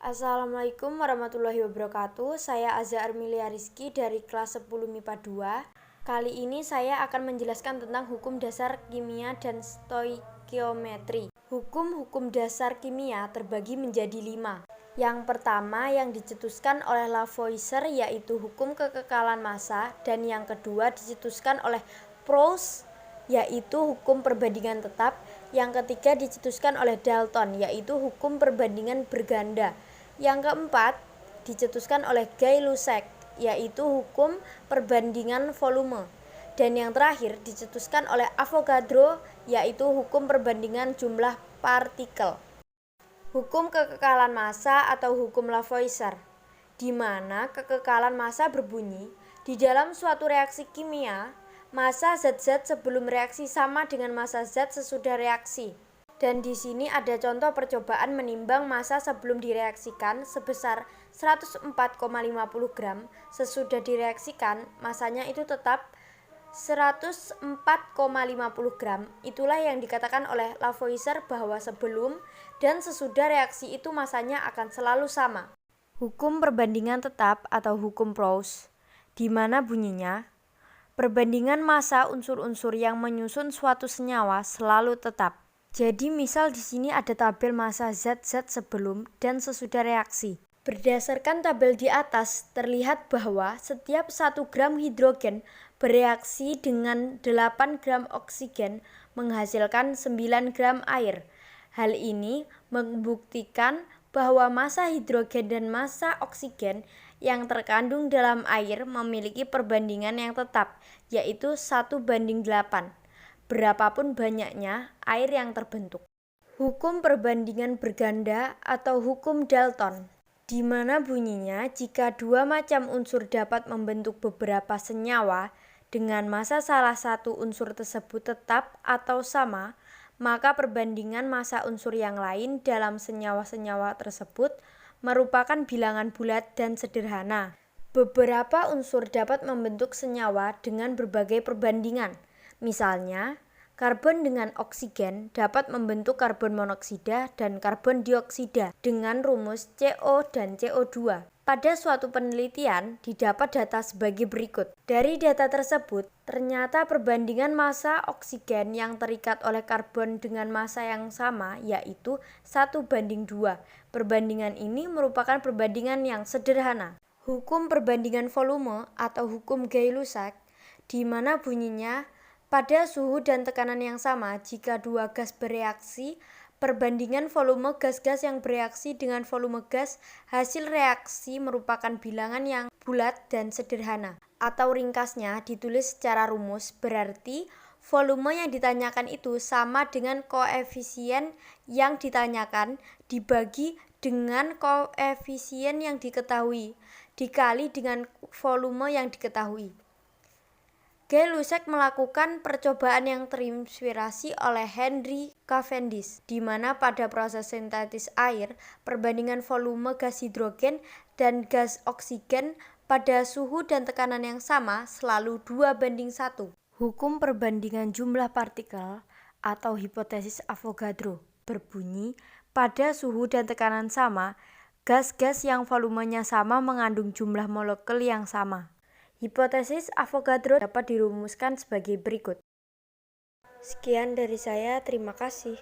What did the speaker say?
Assalamualaikum warahmatullahi wabarakatuh. Saya Aza Armilia Rizky dari kelas 10 MIPA 2. Kali ini saya akan menjelaskan tentang hukum dasar kimia dan stoikiometri. Hukum-hukum dasar kimia terbagi menjadi 5. Yang pertama yang dicetuskan oleh Lavoisier yaitu hukum kekekalan massa, dan yang kedua dicetuskan oleh Proust yaitu hukum perbandingan tetap. Yang ketiga dicetuskan oleh Dalton yaitu hukum perbandingan berganda. Yang keempat dicetuskan oleh Gay-Lussac yaitu hukum perbandingan volume. Dan yang terakhir dicetuskan oleh Avogadro yaitu hukum perbandingan jumlah partikel. Hukum kekekalan massa atau hukum Lavoisier, di mana kekekalan massa berbunyi, di dalam suatu reaksi kimia, massa zat-zat sebelum reaksi sama dengan massa zat sesudah reaksi. Dan di sini ada contoh percobaan menimbang massa sebelum direaksikan sebesar 104,50 gram, sesudah direaksikan massanya itu tetap 104,50 gram. Itulah yang dikatakan oleh Lavoisier bahwa sebelum dan sesudah reaksi itu massanya akan selalu sama. Hukum perbandingan tetap atau hukum Proust, di mana bunyinya perbandingan massa unsur-unsur yang menyusun suatu senyawa selalu tetap. Jadi misal di sini ada tabel massa zat-zat sebelum dan sesudah reaksi. Berdasarkan tabel di atas terlihat bahwa setiap 1 gram hidrogen bereaksi dengan 8 gram oksigen menghasilkan 9 gram air. Hal ini membuktikan bahwa massa hidrogen dan massa oksigen yang terkandung dalam air memiliki perbandingan yang tetap, yaitu 1:8. Berapapun banyaknya air yang terbentuk. Hukum perbandingan berganda atau hukum Dalton, di mana bunyinya jika dua macam unsur dapat membentuk beberapa senyawa dengan massa salah satu unsur tersebut tetap atau sama, maka perbandingan massa unsur yang lain dalam senyawa-senyawa tersebut merupakan bilangan bulat dan sederhana. Beberapa unsur dapat membentuk senyawa dengan berbagai perbandingan. Misalnya, karbon dengan oksigen dapat membentuk karbon monoksida dan karbon dioksida dengan rumus CO dan CO2. Pada suatu penelitian, didapat data sebagai berikut. Dari data tersebut, ternyata perbandingan massa oksigen yang terikat oleh karbon dengan massa yang sama yaitu 1:2. Perbandingan ini merupakan perbandingan yang sederhana. Hukum perbandingan volume atau hukum Gay-Lussac, di mana bunyinya pada suhu dan tekanan yang sama, jika dua gas bereaksi, perbandingan volume gas-gas yang bereaksi dengan volume gas hasil reaksi merupakan bilangan yang bulat dan sederhana. Atau ringkasnya ditulis secara rumus, berarti volume yang ditanyakan itu sama dengan koefisien yang ditanyakan dibagi dengan koefisien yang diketahui dikali dengan volume yang diketahui. Gay-Lussac melakukan percobaan yang terinspirasi oleh Henry Cavendish, di mana pada proses sintetis air, perbandingan volume gas hidrogen dan gas oksigen pada suhu dan tekanan yang sama selalu 2:1. Hukum perbandingan jumlah partikel atau hipotesis Avogadro berbunyi, pada suhu dan tekanan sama, gas-gas yang volumenya sama mengandung jumlah molekul yang sama. Hipotesis Avogadro dapat dirumuskan sebagai berikut. Sekian dari saya, terima kasih.